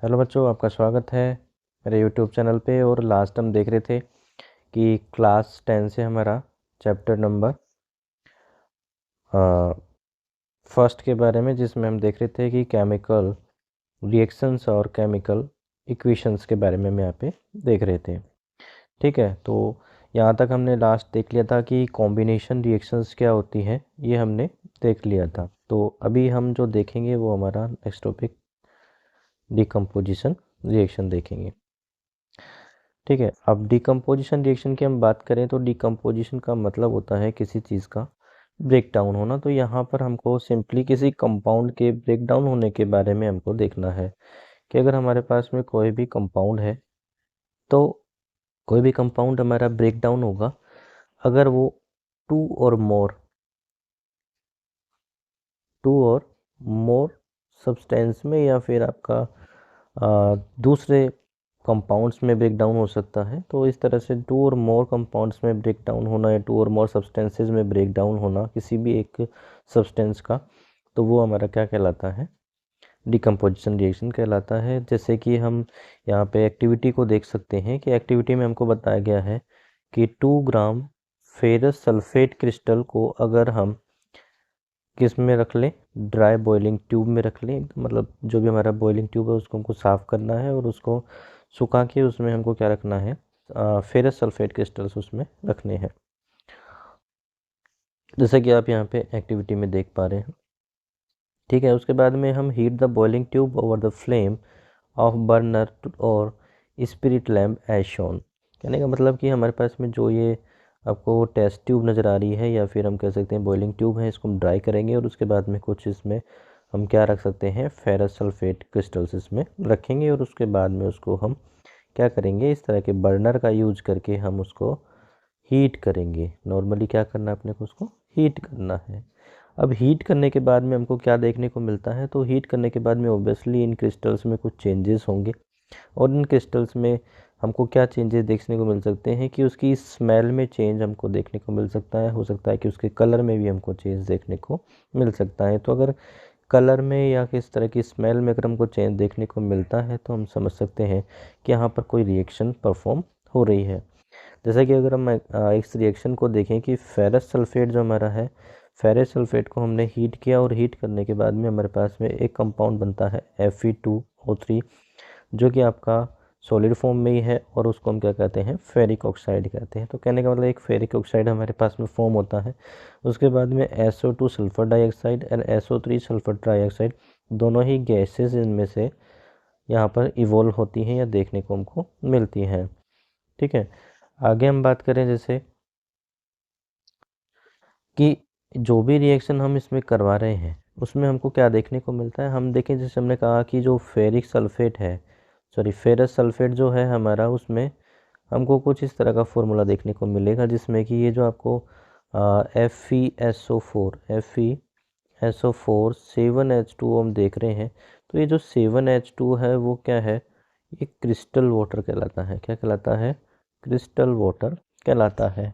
Hello बच्चों, आपका स्वागत है मेरे यूट्यूब चैनल पे। और लास्ट हम देख रहे थे कि क्लास 10 से हमारा चैप्टर नंबर फर्स्ट के बारे में, जिसमें हम देख रहे थे कि केमिकल रिएक्शंस और केमिकल इक्वेशंस के बारे में हम यहाँ पे देख रहे थे। ठीक है, तो यहाँ तक हमने लास्ट देख लिया था कि कॉम्बिनेशन रिएक्शंस क्या होती हैं, ये हमने देख लिया था। तो अभी हम जो देखेंगे वो हमारा नेक्स्ट टॉपिक डिकम्पोजिशन रिएक्शन देखेंगे। ठीक है, अब डिकम्पोजिशन रिएक्शन की हम बात करें तो डिकम्पोजिशन का मतलब होता है किसी चीज़ का ब्रेक डाउन होना। तो यहाँ पर हमको सिंपली किसी कंपाउंड के ब्रेक डाउन होने के बारे में हमको देखना है कि अगर हमारे पास में कोई भी कंपाउंड है तो कोई भी कंपाउंड हमारा ब्रेक डाउन होगा अगर वो टू और मोर सब्सटेंस में या फिर आपका दूसरे कंपाउंड्स में ब्रेक डाउन हो सकता है। तो इस तरह से टू और मोर कंपाउंड्स में ब्रेक डाउन होना या टू और मोर सब्सटेंसेस में ब्रेक डाउन होना किसी भी एक सब्सटेंस का, तो वो हमारा क्या कहलाता है, डिकम्पोजिशन रिएक्शन कहलाता है। जैसे कि हम यहाँ पे एक्टिविटी को देख सकते हैं कि एक्टिविटी में हमको बताया गया है कि 2 ग्राम फेरस सल्फेट क्रिस्टल को अगर हम किस में रख लें, ड्राई बॉइलिंग ट्यूब में रख लें, मतलब जो भी हमारा बॉइलिंग ट्यूब है उसको हमको साफ़ करना है और उसको सुखा के उसमें हमको क्या रखना है, फेरस सल्फेट क्रिस्टल्स उसमें रखने हैं, जैसे कि आप यहाँ पे एक्टिविटी में देख पा रहे हैं। ठीक है, उसके बाद में हम heat the boiling tube over the flame of burner और स्पिरिट लैम्प एज शोन। कहने का मतलब कि हमारे पास में जो ये आपको टेस्ट ट्यूब नज़र आ रही है या फिर हम कह सकते हैं बॉइलिंग ट्यूब है, इसको हम ड्राई करेंगे और उसके बाद में कुछ इसमें हम क्या रख सकते हैं, फेरस सल्फेट क्रिस्टल्स इसमें रखेंगे और उसके बाद में उसको हम क्या करेंगे, इस तरह के बर्नर का यूज करके हम उसको हीट करेंगे। नॉर्मली क्या करना है अपने को, उसको हीट करना है। अब हीट करने के बाद में हमको क्या देखने को मिलता है, तो हीट करने के बाद में ओब्वियसली इन क्रिस्टल्स में कुछ चेंजेस होंगे और इन क्रिस्टल्स में हमको क्या चेंजेस देखने को मिल सकते हैं कि उसकी स्मेल में चेंज हमको देखने को मिल सकता है, हो सकता है कि उसके कलर में भी हमको चेंज देखने को मिल सकता है। तो अगर कलर में या किस तरह की स्मेल में अगर हमको चेंज देखने को मिलता है तो हम समझ सकते हैं कि यहाँ पर कोई रिएक्शन परफॉर्म हो रही है। जैसा कि अगर हम इस रिएक्शन को देखें कि फेरस सल्फेट जो हमारा है, फेरस सल्फेट को हमने हीट किया और हीट करने के बाद में हमारे पास में एक कंपाउंड बनता है Fe2O3, जो कि आपका सॉलिड फॉर्म में ही है और उसको हम क्या कहते हैं, फेरिक ऑक्साइड कहते हैं। तो कहने का मतलब एक फेरिक ऑक्साइड हमारे पास में फॉर्म होता है। उसके बाद में SO2 सल्फर डाइऑक्साइड और SO3 सल्फर डाइऑक्साइड, दोनों ही गैसेस इनमें से यहाँ पर इवोल्व होती हैं या देखने को हमको मिलती हैं। ठीक है, आगे हम बात करें जैसे कि जो भी रिएक्शन हम इसमें करवा रहे हैं उसमें हमको क्या देखने को मिलता है। हम देखें, जैसे हमने कहा कि जो फेरिक सल्फेट है, सॉरी फेरस सल्फेट जो है हमारा, उसमें हमको कुछ इस तरह का फॉर्मूला देखने को मिलेगा जिसमें कि ये जो आपको FeSO4 7H2 हम देख रहे हैं। तो ये जो 7H2 है वो क्या है, ये क्रिस्टल वाटर कहलाता है। क्या कहलाता है, क्रिस्टल वाटर कहलाता है।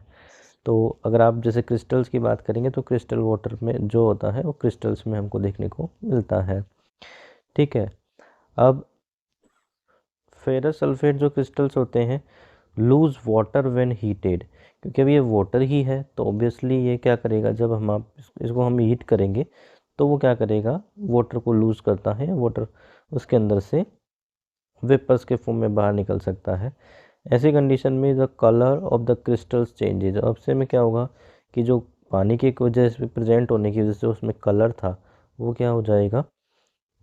तो अगर आप जैसे क्रिस्टल्स की बात करेंगे तो क्रिस्टल वाटर में जो होता है वो क्रिस्टल्स में हमको देखने को मिलता है। ठीक है, अब फेरस सल्फेट जो क्रिस्टल्स होते हैं लूज वाटर व्हेन हीटेड, क्योंकि अब ये वाटर ही है तो ऑब्वियसली ये क्या करेगा, जब हम आप इसको हम हीट करेंगे तो वो क्या करेगा, वाटर को लूज़ करता है, वाटर उसके अंदर से वेपर्स के फॉर्म में बाहर निकल सकता है। ऐसी कंडीशन में the colour of the crystals changes, अब से में क्या होगा कि जो पानी की वजह से प्रेजेंट होने की वजह से उसमें कलर था वो क्या हो जाएगा,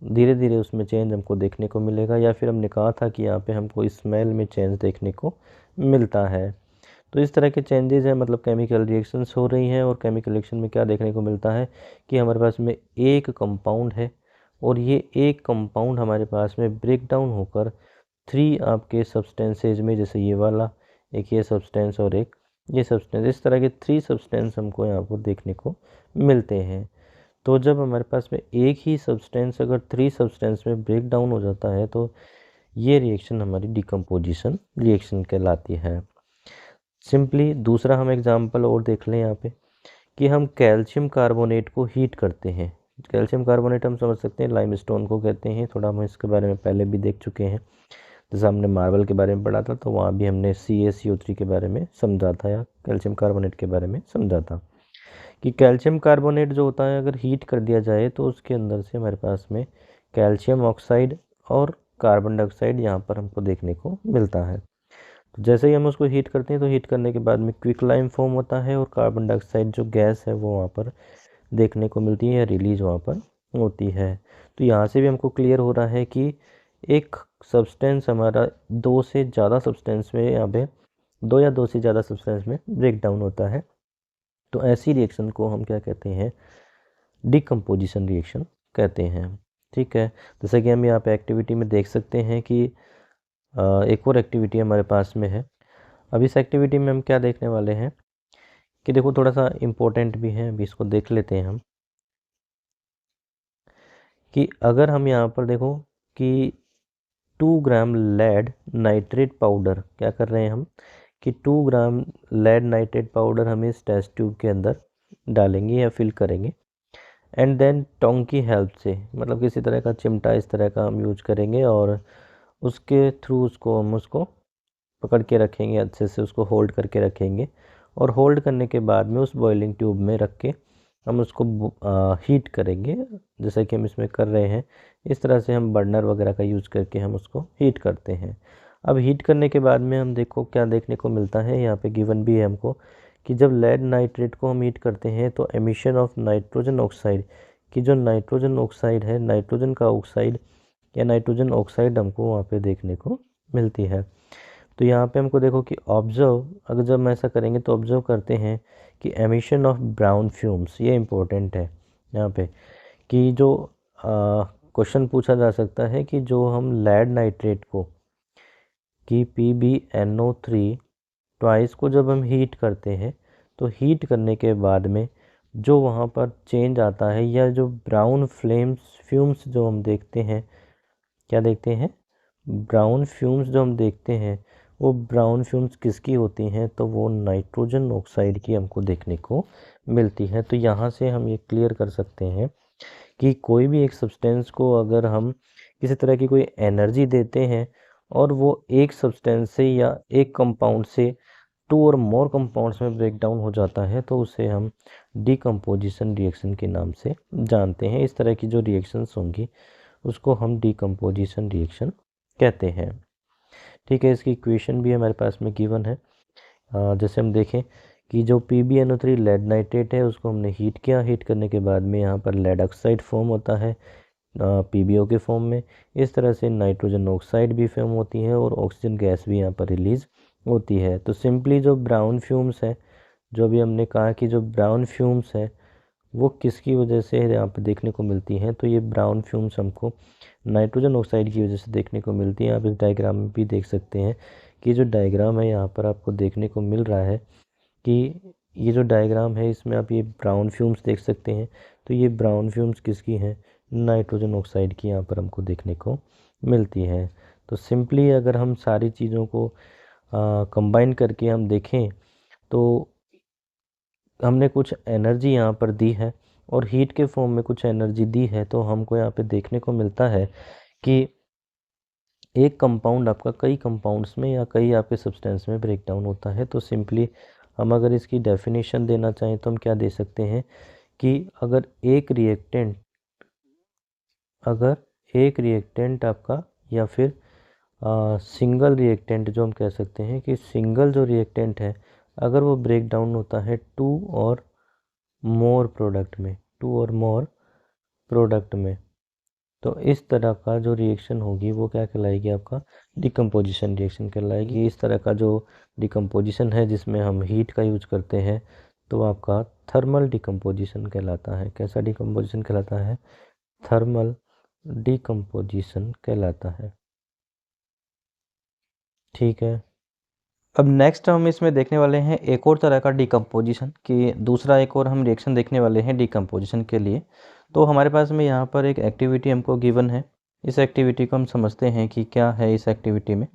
धीरे धीरे उसमें चेंज हमको देखने को मिलेगा। या फिर हमने कहा था कि यहाँ पे हमको स्मेल में चेंज देखने को मिलता है। तो इस तरह के चेंजेस हैं, मतलब केमिकल रिएक्शंस हो रही हैं और केमिकल रिएक्शन में क्या देखने को मिलता है कि हमारे पास में एक कंपाउंड है और ये एक कंपाउंड हमारे पास में ब्रेक डाउन होकर 3 आपके सब्सटेंसेज में, जैसे ये वाला, एक ये सब्सटेंस और एक ये सब्सटेंस, इस तरह के 3 सब्सटेंस हमको यहाँ पर देखने को मिलते हैं। तो जब हमारे पास में एक ही सब्सटेंस अगर 3 सब्सटेंस में ब्रेक डाउन हो जाता है तो ये रिएक्शन हमारी डिकम्पोजिशन रिएक्शन कहलाती है। सिंपली दूसरा हम एग्जांपल और देख लें यहाँ पे कि हम कैल्शियम कार्बोनेट को हीट करते हैं। कैल्शियम कार्बोनेट हम समझ सकते हैं लाइमस्टोन को कहते हैं, थोड़ा हम इसके बारे में पहले भी देख चुके हैं। जैसे हमने मार्बल के बारे में पढ़ा था तो वहाँ भी हमने CaCO3 के बारे में समझा था या कैल्शियम कार्बोनेट के बारे में समझा था कि कैल्शियम कार्बोनेट जो होता है अगर हीट कर दिया जाए तो उसके अंदर से हमारे पास में कैल्शियम ऑक्साइड और कार्बन डाइऑक्साइड यहाँ पर हमको देखने को मिलता है। तो जैसे ही हम उसको हीट करते हैं तो हीट करने के बाद में क्विकलाइम फॉर्म होता है और कार्बन डाइऑक्साइड जो गैस है वो वहाँ पर देखने को मिलती है या रिलीज वहाँ पर होती है। तो यहाँ से भी हमको क्लियर हो रहा है कि एक सब्सटेंस हमारा दो से ज़्यादा सब्सटेंस में यहाँ पे दो या दो से ज़्यादा सब्सटेंस में ब्रेक डाउन होता है। तो ऐसी रिएक्शन को हम क्या कहते हैं, डिकम्पोजिशन रिएक्शन कहते हैं। ठीक है, जैसे कि हम यहाँ पे एक्टिविटी में देख सकते हैं कि एक और एक्टिविटी हमारे पास में है। अब इस एक्टिविटी में हम क्या देखने वाले हैं कि देखो थोड़ा सा इम्पोर्टेंट भी है, अभी इसको देख लेते हैं हम कि अगर हम यहाँ पर देखो कि 2 ग्राम लेड नाइट्रेट पाउडर क्या कर रहे हैं हम कि 2 ग्राम लेड नाइट्रेट पाउडर हम इस टेस्ट ट्यूब के अंदर डालेंगे या फिल करेंगे एंड देन टोंग की हेल्प से, मतलब किसी तरह का चिमटा इस तरह का हम यूज करेंगे और उसके थ्रू उसको पकड़ के रखेंगे, अच्छे से उसको होल्ड करके रखेंगे और होल्ड करने के बाद में उस बॉइलिंग ट्यूब में रख के हम उसको हीट करेंगे, जैसा कि हम इसमें कर रहे हैं। इस तरह से हम बर्नर वगैरह का यूज़ करके हम उसको हीट करते हैं। अब हीट करने के बाद में हम देखो क्या देखने को मिलता है, यहाँ पे गिवन भी है हमको कि जब लेड नाइट्रेट को हम हीट करते हैं तो एमिशन ऑफ नाइट्रोजन ऑक्साइड की जो नाइट्रोजन ऑक्साइड है, नाइट्रोजन का ऑक्साइड या नाइट्रोजन ऑक्साइड हमको वहाँ पे देखने को मिलती है। तो यहाँ पे हमको देखो कि ऑब्जर्व, अगर जब हम ऐसा करेंगे तो ऑब्जर्व करते हैं कि एमिशन ऑफ ब्राउन फ्यूम्स, ये इम्पोर्टेंट है यहाँ पे कि जो क्वेश्चन पूछा जा सकता है कि जो हम लेड नाइट्रेट को कि PbNO3 ट्वाइस को जब हम हीट करते हैं तो हीट करने के बाद में जो वहाँ पर चेंज आता है या जो ब्राउन फ्यूम्स जो हम देखते हैं, क्या देखते हैं, ब्राउन फ्यूम्स जो हम देखते हैं वो ब्राउन फ्यूम्स किसकी होती हैं, तो वो नाइट्रोजन ऑक्साइड की हमको देखने को मिलती है। तो यहाँ से हम ये क्लियर कर सकते हैं कि कोई भी एक सब्सटेंस को अगर हम किसी तरह की कोई एनर्जी देते हैं और वो एक सब्सटेंस से या एक कंपाउंड से 2 और मोर कंपाउंड्स में ब्रेक डाउन हो जाता है तो उसे हम डिकम्पोजिशन रिएक्शन के नाम से जानते हैं। इस तरह की जो रिएक्शंस होंगी उसको हम डिकम्पोजिशन रिएक्शन कहते हैं। ठीक है, इसकी इक्वेशन भी हमारे पास में गिवन है। जैसे हम देखें कि जो PbNO3 लेड नाइट्रेट है उसको हमने हीट किया, हीट करने के बाद में यहाँ पर लेड ऑक्साइड फॉर्म होता है PbO के फॉर्म में। इस तरह से नाइट्रोजन ऑक्साइड भी फॉर्म होती है और ऑक्सीजन गैस भी यहाँ पर रिलीज़ होती है। तो सिंपली जो ब्राउन फ्यूम्स है, जो भी हमने कहा कि जो ब्राउन फ्यूम्स है वो किसकी वजह से यहाँ पर देखने को मिलती हैं, तो ये ब्राउन फ्यूम्स हमको नाइट्रोजन ऑक्साइड की वजह से देखने को मिलती हैं। आप इस डायग्राम में भी देख सकते हैं कि जो डायग्राम है यहाँ पर आपको देखने को मिल रहा है कि ये जो डायग्राम है इसमें आप ये ब्राउन फ्यूम्स देख सकते हैं। तो ये ब्राउन फ्यूम्स किसकी हैं, नाइट्रोजन ऑक्साइड की यहाँ पर हमको देखने को मिलती है। तो सिंपली अगर हम सारी चीज़ों को कंबाइन करके हम देखें तो हमने कुछ एनर्जी यहाँ पर दी है और हीट के फॉर्म में कुछ एनर्जी दी है, तो हमको यहाँ पे देखने को मिलता है कि एक कंपाउंड आपका कई कंपाउंड्स में या कई आपके सब्सटेंस में ब्रेक डाउन होता है। तो सिंपली हम अगर इसकी डेफिनेशन देना चाहें तो हम क्या दे सकते हैं कि अगर एक रिएक्टेंट आपका या फिर सिंगल रिएक्टेंट जो हम कह सकते हैं कि सिंगल जो रिएक्टेंट है अगर वो ब्रेक डाउन होता है 2 और मोर प्रोडक्ट में तो इस तरह का जो रिएक्शन होगी वो क्या कहलाएगी, आपका डिकम्पोजिशन रिएक्शन कहलाएगी। इस तरह का जो डिकम्पोजिशन है जिसमें हम हीट का यूज करते हैं तो आपका थर्मल डिकम्पोजिशन कहलाता है। कैसा डिकम्पोजिशन कहलाता है, थर्मल डिकम्पोजिशन कहलाता है। ठीक है, अब नेक्स्ट हम इसमें देखने वाले हैं एक और तरह का डिकम्पोजिशन कि दूसरा एक और हम रिएक्शन देखने वाले हैं डिकम्पोजिशन के लिए। तो हमारे पास में यहाँ पर एक एक्टिविटी हमको गिवन है, इस एक्टिविटी को हम समझते हैं कि क्या है इस एक्टिविटी में।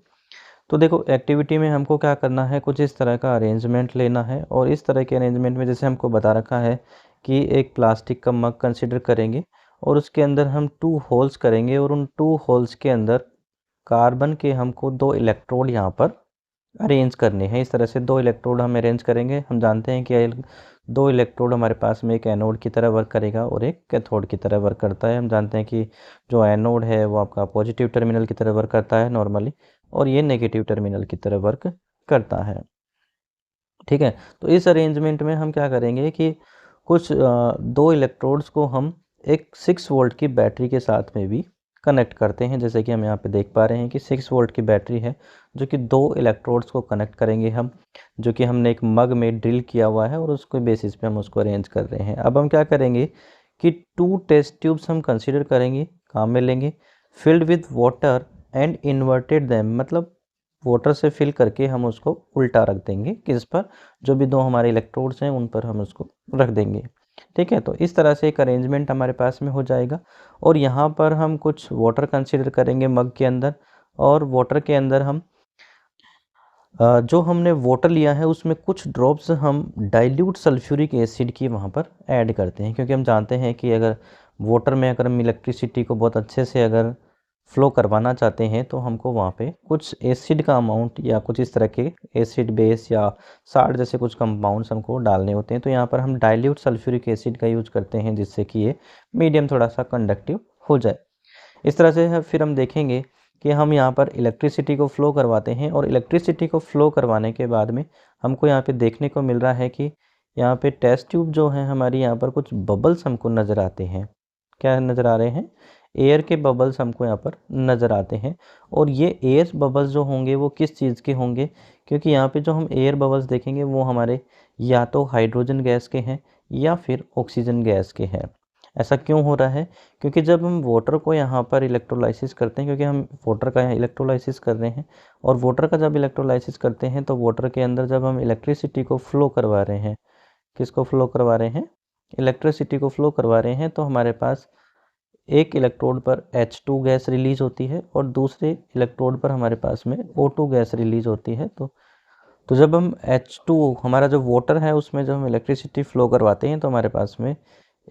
तो देखो एक्टिविटी में हमको क्या करना है, कुछ इस तरह का अरेंजमेंट लेना है और इस तरह के अरेंजमेंट में जैसे हमको बता रखा है कि एक प्लास्टिक का मग कंसिडर करेंगे और उसके अंदर हम 2 होल्स करेंगे और उन 2 होल्स के अंदर कार्बन के हमको 2 इलेक्ट्रोड यहाँ पर अरेंज करने हैं। इस तरह से 2 इलेक्ट्रोड हम अरेंज करेंगे। हम जानते हैं कि 2 इलेक्ट्रोड हमारे पास में एक एनोड की तरह वर्क करेगा और एक कैथोड की तरह वर्क करता है। हम जानते हैं कि जो एनोड है वो आपका पॉजिटिव टर्मिनल की तरह वर्क करता है नॉर्मली, और ये नेगेटिव टर्मिनल की तरह वर्क करता है। ठीक है, तो इस अरेंजमेंट में हम क्या करेंगे कि कुछ 2 इलेक्ट्रोड्स को हम एक 6 वोल्ट की बैटरी के साथ में भी कनेक्ट करते हैं। जैसे कि हम यहाँ पे देख पा रहे हैं कि 6 वोल्ट की बैटरी है जो कि 2 इलेक्ट्रोड्स को कनेक्ट करेंगे हम, जो कि हमने एक मग में ड्रिल किया हुआ है और उसके बेसिस पे हम उसको अरेंज कर रहे हैं। अब हम क्या करेंगे कि 2 टेस्ट ट्यूब्स हम कंसिडर करेंगे, काम में लेंगे, filled with water and inverted them, मतलब वाटर से फिल करके हम उसको उल्टा रख देंगे, किस पर, जो भी 2 हमारे इलेक्ट्रोड्स हैं उन पर हम उसको रख देंगे। ठीक है, तो इस तरह से एक अरेंजमेंट हमारे पास में हो जाएगा। और यहाँ पर हम कुछ वाटर कंसीडर करेंगे मग के अंदर, और वाटर के अंदर हम जो हमने वाटर लिया है उसमें कुछ ड्रॉप्स हम डाइल्यूट सल्फ्यूरिक एसिड की वहाँ पर ऐड करते हैं, क्योंकि हम जानते हैं कि अगर वाटर में अगर हम इलेक्ट्रिसिटी को बहुत अच्छे से अगर फ्लो करवाना चाहते हैं तो हमको वहाँ पे कुछ एसिड का अमाउंट या कुछ इस तरह के एसिड बेस या साल्ट जैसे कुछ कंपाउंड्स हमको डालने होते हैं। तो यहाँ पर हम डाइल्यूट सल्फ्यूरिक एसिड का यूज करते हैं जिससे कि ये मीडियम थोड़ा सा कंडक्टिव हो जाए। इस तरह से फिर हम देखेंगे कि हम यहाँ पर इलेक्ट्रिसिटी को फ्लो करवाते हैं, और इलेक्ट्रिसिटी को फ्लो करवाने के बाद में हमको यहाँ पे देखने को मिल रहा है कि यहाँ पे टेस्ट ट्यूब जो है हमारी, यहाँ पर कुछ बबल्स हमको नज़र आते हैं। क्या नज़र आ रहे हैं? एयर के बबल्स हमको यहाँ पर नज़र आते हैं। और ये एयर बबल्स जो होंगे वो किस चीज़ के होंगे, क्योंकि यहाँ पे जो हम एयर बबल्स देखेंगे वो हमारे या तो हाइड्रोजन गैस के हैं या फिर ऑक्सीजन गैस के हैं। ऐसा क्यों हो रहा है? क्योंकि जब हम वाटर को यहाँ पर इलेक्ट्रोलाइसिस करते हैं, क्योंकि हम वाटर का यहाँ इलेक्ट्रोलाइसिस कर रहे हैं, और वाटर का जब इलेक्ट्रोलाइसिस करते हैं तो वाटर के अंदर जब हम इलेक्ट्रिसिटी को फ्लो करवा रहे हैं, किसको फ्लो करवा रहे हैं? इलेक्ट्रिसिटी को फ्लो करवा रहे हैं, तो हमारे पास एक इलेक्ट्रोड पर H2 गैस रिलीज होती है और दूसरे इलेक्ट्रोड पर हमारे पास में O2 गैस रिलीज होती है। तो जब हम H2 हमारा जो वाटर है उसमें जब हम इलेक्ट्रिसिटी फ्लो करवाते हैं तो हमारे पास में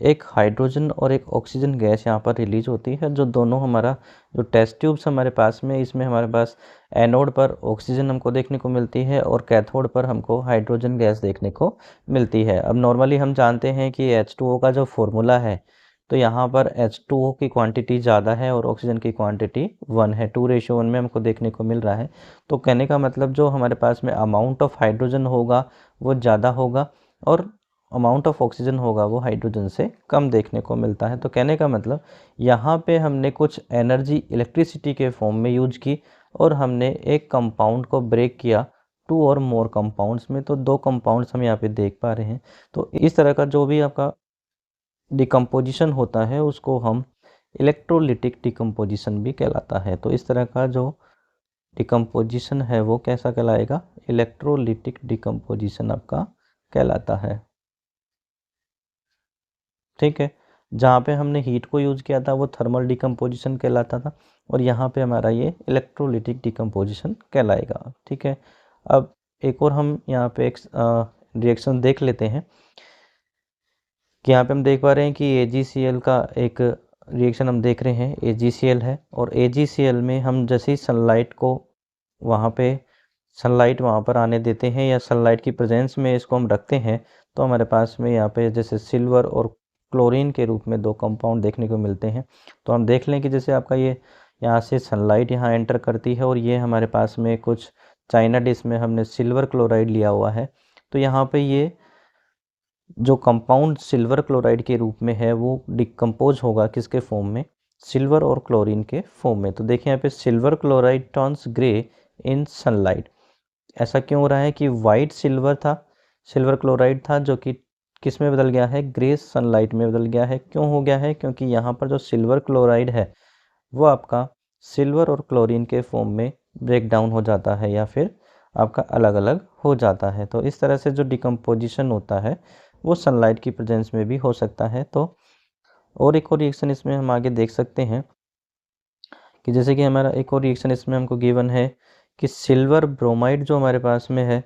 एक हाइड्रोजन और एक ऑक्सीजन गैस यहाँ पर रिलीज होती है, जो दोनों हमारा जो टेस्ट ट्यूब्स हमारे पास में, इसमें हमारे पास एनोड पर ऑक्सीजन हमको देखने को मिलती है और कैथोड पर हमको हाइड्रोजन गैस देखने को मिलती है। अब नॉर्मली हम जानते हैं कि H2O का जो फॉर्मूला है, तो यहाँ पर H2O की क्वांटिटी ज़्यादा है और ऑक्सीजन की क्वांटिटी 1 है, 2:1 में हमको देखने को मिल रहा है। तो कहने का मतलब जो हमारे पास में अमाउंट ऑफ हाइड्रोजन होगा वो ज़्यादा होगा और अमाउंट ऑफ ऑक्सीजन होगा वो हाइड्रोजन से कम देखने को मिलता है। तो कहने का मतलब यहाँ पे हमने कुछ एनर्जी इलेक्ट्रिसिटी के फॉर्म में यूज की और हमने एक कंपाउंड को ब्रेक किया 2 और मोर कंपाउंड्स में। तो 2 कंपाउंड्स हम यहाँ पे देख पा रहे हैं। तो इस तरह का जो भी आपका डिकम्पोजिशन होता है उसको हम इलेक्ट्रोलिटिक डिकम्पोजिशन भी कहलाता है। तो इस तरह का जो डिकम्पोजिशन है वो कैसा कहलाएगा? इलेक्ट्रोलिटिक डिकम्पोजिशन आपका कहलाता है। ठीक है, जहाँ पे हमने हीट को यूज़ किया था वो थर्मल डिकम्पोजिशन कहलाता था, और यहाँ पे हमारा ये इलेक्ट्रोलिटिक डिकम्पोजिशन कहलाएगा। ठीक है, अब एक और हम यहाँ पे एक रिएक्शन देख लेते हैं कि यहाँ पे हम देख पा रहे हैं कि AgCl का एक रिएक्शन हम देख रहे हैं, AgCl है, और AgCl में हम जैसे ही सनलाइट पर आने देते हैं या सनलाइट की प्रेजेंस में इसको हम रखते हैं, तो हमारे पास में यहाँ पे जैसे सिल्वर और क्लोरीन के रूप में 2 कंपाउंड देखने को मिलते हैं। तो हम देख लें कि जैसे आपका ये यहाँ से सनलाइट यहाँ एंटर करती है और ये हमारे पास में कुछ चाइना डिश में हमने सिल्वर क्लोराइड लिया हुआ है, तो यहाँ पे ये जो कंपाउंड सिल्वर क्लोराइड के रूप में है वो डिकम्पोज होगा किसके फॉर्म में? सिल्वर और क्लोरीन के फॉर्म में। तो देखिए यहाँ पे सिल्वर क्लोराइड टर्न्स ग्रे इन सनलाइट। ऐसा क्यों हो रहा है कि वाइट सिल्वर क्लोराइड था जो कि किस में बदल गया है? ग्रे सनलाइट में बदल गया है। क्यों हो गया है? क्योंकि यहाँ पर जो सिल्वर क्लोराइड है वो आपका सिल्वर और क्लोरीन के फॉर्म में ब्रेक डाउन हो जाता है या फिर आपका अलग अलग हो जाता है। तो इस तरह से जो डिकम्पोजिशन होता है वो सनलाइट की प्रेजेंस में भी हो सकता है। तो और एक और रिएक्शन इसमें हम आगे देख सकते हैं कि जैसे कि हमारा एक और रिएक्शन इसमें हमको गिवन है कि सिल्वर ब्रोमाइड जो हमारे पास में है,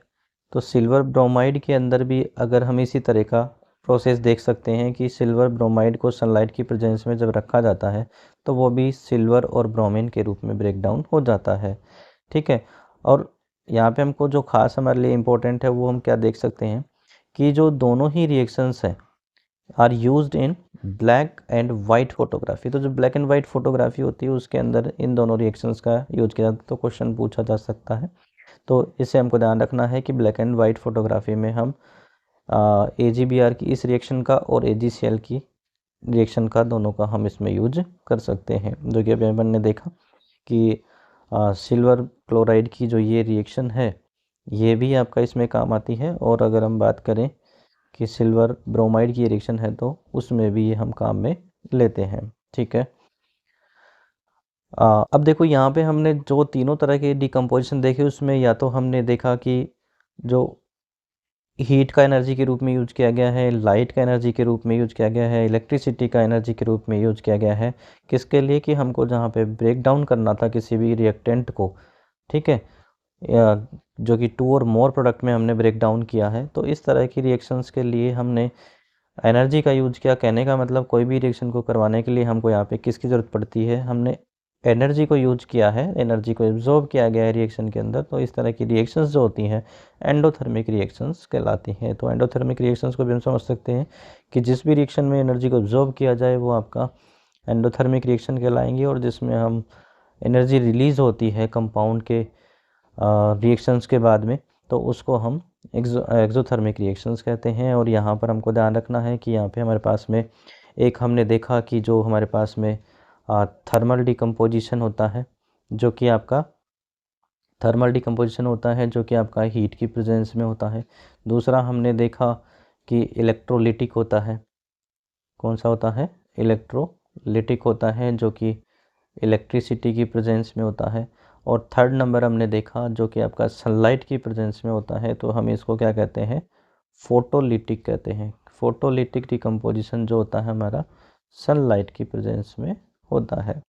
तो सिल्वर ब्रोमाइड के अंदर भी अगर हम इसी तरह का प्रोसेस देख सकते हैं कि सिल्वर ब्रोमाइड को सनलाइट की प्रेजेंस में जब रखा जाता है तो वो भी सिल्वर और ब्रोमीन के रूप में ब्रेक डाउन हो जाता है। ठीक है, और यहाँ पे हमको जो खास हमारे लिए इम्पोर्टेंट है वो हम क्या देख सकते हैं कि जो दोनों ही रिएक्शंस हैं are used in black and white photography. तो जो ब्लैक एंड वाइट फोटोग्राफी होती है उसके अंदर इन दोनों रिएक्शंस का यूज किया जाता है। तो क्वेश्चन पूछा जा सकता है, तो इससे हमको ध्यान रखना है कि ब्लैक एंड वाइट फोटोग्राफी में हम AGBR की इस रिएक्शन का और AgCl की रिएक्शन का दोनों का हम इसमें यूज कर सकते हैं। जो कि अभी अपन ने देखा कि सिल्वर क्लोराइड की जो ये रिएक्शन है ये भी आपका इसमें काम आती है, और अगर हम बात करें कि सिल्वर ब्रोमाइड की रिएक्शन है तो उसमें भी ये हम काम में लेते हैं। ठीक है, अब देखो यहाँ पे हमने जो तीनों तरह के डिकम्पोजिशन देखे उसमें या तो हमने देखा कि जो हीट का एनर्जी के रूप में यूज किया गया है, लाइट का एनर्जी के रूप में यूज किया गया है, इलेक्ट्रिसिटी का एनर्जी के रूप में यूज किया गया है। किसके लिए? कि हमको जहाँ पे ब्रेक डाउन करना था किसी भी रिएक्टेंट को, ठीक है, जो कि 2 और मोर प्रोडक्ट में हमने ब्रेक डाउन किया है, तो इस तरह की रिएक्शंस के लिए हमने एनर्जी का यूज किया। कहने का मतलब कोई भी रिएक्शन को करवाने के लिए हमको यहाँ पे किसकी ज़रूरत पड़ती है? हमने एनर्जी को यूज किया है, एनर्जी को एब्जॉर्ब किया गया है रिएक्शन के अंदर। तो इस तरह की रिएक्शंस जो होती हैं एंडोथर्मिक रिएक्शंस कहलाती हैं। तो एंडोथर्मिक रिएक्शंस को भी हम समझ सकते हैं कि जिस भी रिएक्शन में एनर्जी को एब्जॉर्ब किया जाए वो आपका एंडोथर्मिक रिएक्शन कहलाएंगे, और जिसमें हम एनर्जी रिलीज़ होती है कंपाउंड के रिएक्शंस के बाद में तो उसको हम एक्सोथर्मिक रिएक्शंस कहते हैं। और यहाँ पर हमको ध्यान रखना है कि यहाँ पे हमारे पास में एक हमने देखा कि जो हमारे पास में थर्मल डिकम्पोजिशन होता है, जो कि आपका थर्मल डिकम्पोजिशन होता है जो कि आपका हीट की प्रेजेंस में होता है। दूसरा हमने देखा कि इलेक्ट्रोलिटिक होता है। कौन सा होता है? इलेक्ट्रोलिटिक होता है, जो कि इलेक्ट्रिसिटी की प्रेजेंस में होता है। और थर्ड नंबर हमने देखा जो कि आपका सनलाइट की प्रेजेंस में होता है, तो हम इसको क्या कहते हैं? फोटोलिटिक कहते हैं। फोटोलिटिक डिकम्पोजिशन जो होता है हमारा सनलाइट की प्रेजेंस में होता है।